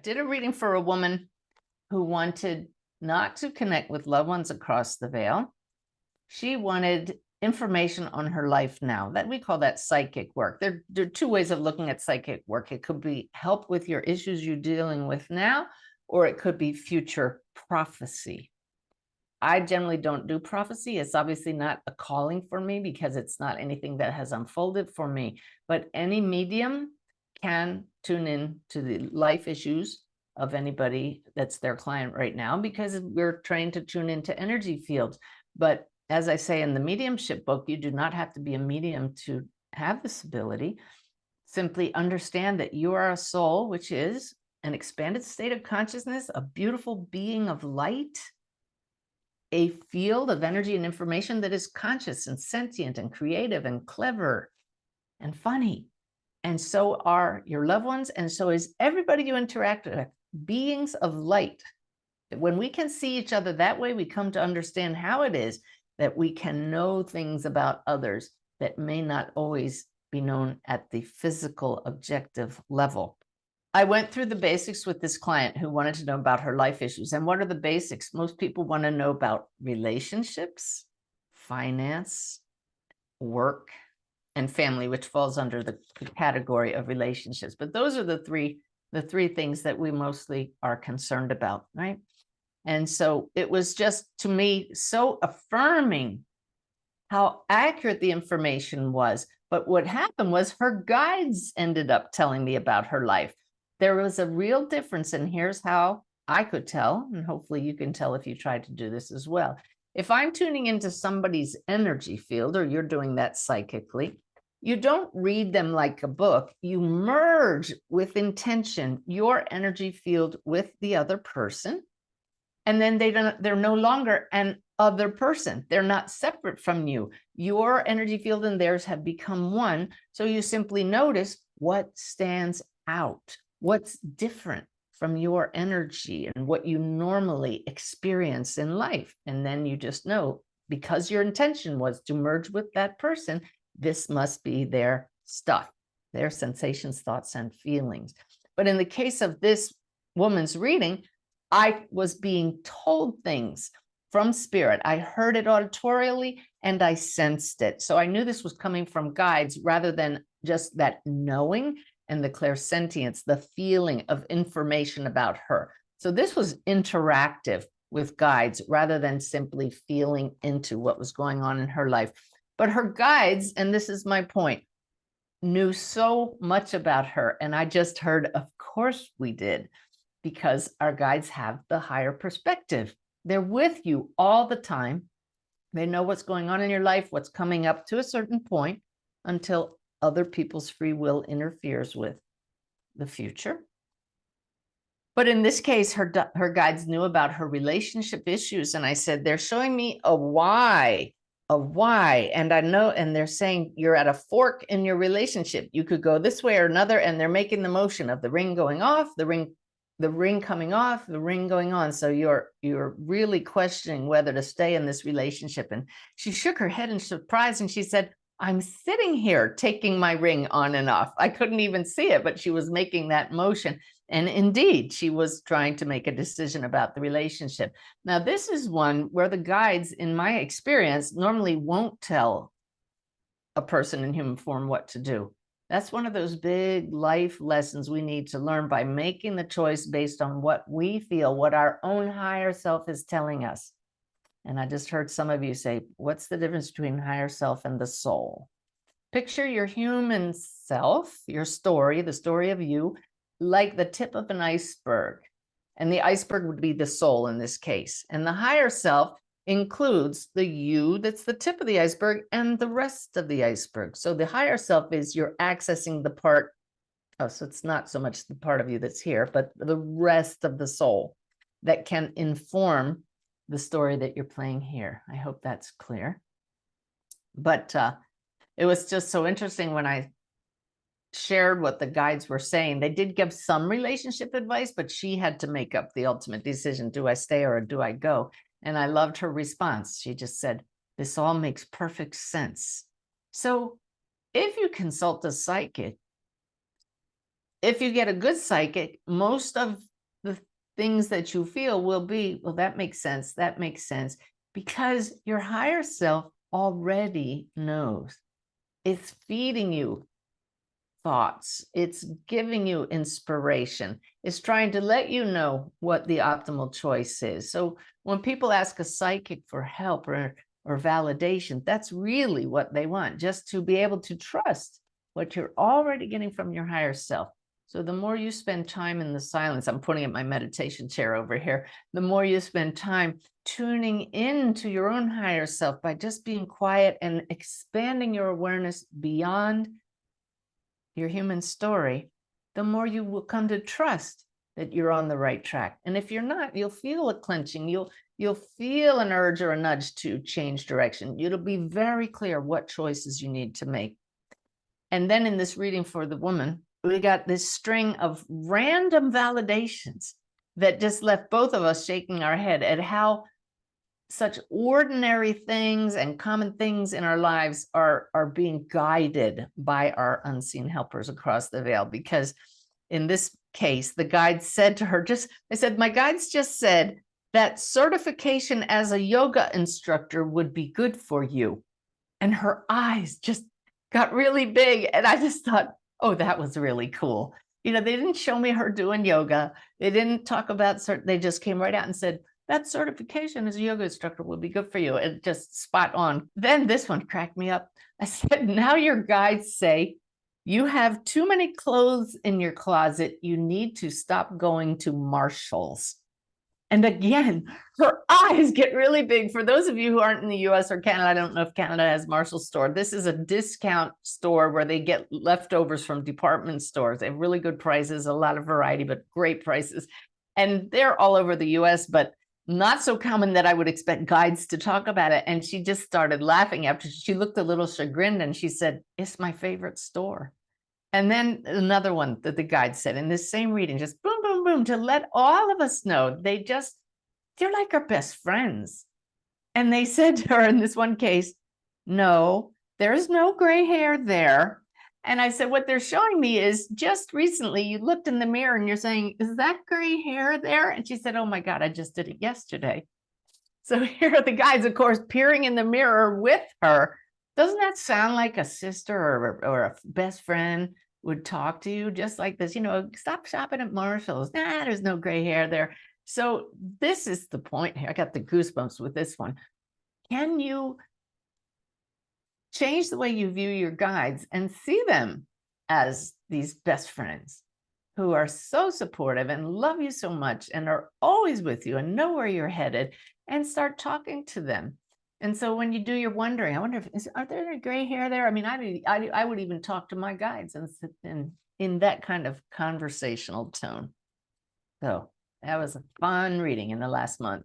did a reading for a woman who wanted not to connect with loved ones across the veil. She wanted information on her life now. That we call that psychic work. There are two ways of looking at psychic work. It could be help with your issues you're dealing with now, or it could be future prophecy. I generally don't do prophecy. It's obviously not a calling for me because it's not anything that has unfolded for me. But any medium can tune in to the life issues of anybody that's their client right now, because we're trained to tune into energy fields. But as I say in the mediumship book, you do not have to be a medium to have this ability. Simply understand that you are a soul, which is an expanded state of consciousness, a beautiful being of light, a field of energy and information that is conscious and sentient and creative and clever and funny. And so are your loved ones, and so is everybody you interact with, beings of light. When we can see each other that way, we come to understand how it is that we can know things about others that may not always be known at the physical objective level. I went through the basics with this client who wanted to know about her life issues. And what are the basics? Most people want to know about relationships, finance, work, and family, which falls under the category of relationships. But those are the three things that we mostly are concerned about, right? And so it was just, to me, so affirming how accurate the information was. But what happened was her guides ended up telling me about her life. There was a real difference, and here's how I could tell, and hopefully you can tell if you try to do this as well. If I'm tuning into somebody's energy field, or you're doing that psychically, you don't read them like a book. You merge with intention your energy field with the other person, and then they're no longer an other person. They're not separate from you. Your energy field and theirs have become one. So you simply notice what stands out, what's different from your energy and what you normally experience in life. And then you just know, because your intention was to merge with that person, this must be their stuff, their sensations, thoughts, and feelings. But in the case of this woman's reading, I was being told things from spirit. I heard it auditorially and I sensed it. So I knew this was coming from guides rather than just that knowing and the clairsentience, the feeling of information about her. So this was interactive with guides rather than simply feeling into what was going on in her life. But her guides, and this is my point, knew so much about her. And I just heard, of course we did, because our guides have the higher perspective. They're with you all the time. They know what's going on in your life, what's coming up to a certain point, until other people's free will interferes with the future. But in this case, her guides knew about her relationship issues. And I said, they're showing me a why. And I know, and they're saying you're at a fork in your relationship. You could go this way or another, and they're making the motion of the ring going off, the ring coming off, the ring going on. So you're really questioning whether to stay in this relationship. And she shook her head in surprise and she said, I'm sitting here taking my ring on and off. I couldn't even see it, but she was making that motion. And indeed, she was trying to make a decision about the relationship. Now, this is one where the guides, in my experience, normally won't tell a person in human form what to do. That's one of those big life lessons we need to learn by making the choice based on what we feel, what our own higher self is telling us. And I just heard some of you say, what's the difference between higher self and the soul? Picture your human self, your story, the story of you, like the tip of an iceberg. And the iceberg would be the soul in this case. And the higher self includes the you that's the tip of the iceberg and the rest of the iceberg. So the higher self is you're accessing the part, so it's not so much the part of you that's here, but the rest of the soul that can inform the story that you're playing here. I hope that's clear. But it was just so interesting when I shared what the guides were saying. They did give some relationship advice, but she had to make up the ultimate decision. Do I stay or do I go? And I loved her response. She just said, this all makes perfect sense. So if you consult a psychic, if you get a good psychic, most of things that you feel will be, well, that makes sense. That makes sense. Because your higher self already knows. It's feeding you thoughts. It's giving you inspiration. It's trying to let you know what the optimal choice is. So when people ask a psychic for help or validation, that's really what they want, just to be able to trust what you're already getting from your higher self. So the more you spend time in the silence, I'm putting up my meditation chair over here, the more you spend time tuning into your own higher self by just being quiet and expanding your awareness beyond your human story, the more you will come to trust that you're on the right track. And if you're not, you'll feel a clenching, you'll feel an urge or a nudge to change direction. It'll be very clear what choices you need to make. And then in this reading for the woman, we got this string of random validations that just left both of us shaking our head at how such ordinary things and common things in our lives are being guided by our unseen helpers across the veil. Because in this case, the guide said to her, they said, my guides just said that certification as a yoga instructor would be good for you. And her eyes just got really big. And I just thought, oh, that was really cool. You know, they didn't show me her doing yoga. They didn't talk about, they just came right out and said, that certification as a yoga instructor will be good for you. And just spot on. Then this one cracked me up. I said, now your guides say you have too many clothes in your closet. You need to stop going to Marshall's. And again, her eyes get really big. For those of you who aren't in the US or Canada, I don't know if Canada has Marshall's store. This is a discount store where they get leftovers from department stores. They have really good prices, a lot of variety, but great prices. And they're all over the US, but not so common that I would expect guides to talk about it. And she just started laughing after she looked a little chagrined and she said, it's my favorite store. And then another one that the guide said in this same reading, just boom, boom, boom, to let all of us know they're like our best friends. And they said to her in this one case, no, there's no gray hair there. And I said, what they're showing me is just recently you looked in the mirror and you're saying, is that gray hair there? And she said, oh my God, I just did it yesterday. So here are the guys, of course, peering in the mirror with her. Doesn't that sound like a sister or a best friend would talk to you just like this? You know, stop shopping at Marshall's. Nah, there's no gray hair there. So this is the point here. I got the goosebumps with this one. Can you change the way you view your guides and see them as these best friends who are so supportive and love you so much and are always with you and know where you're headed, and start talking to them? And so when you do your wondering, I wonder are there any gray hair there? I mean, I would even talk to my guides and sit in that kind of conversational tone. So that was a fun reading in the last month.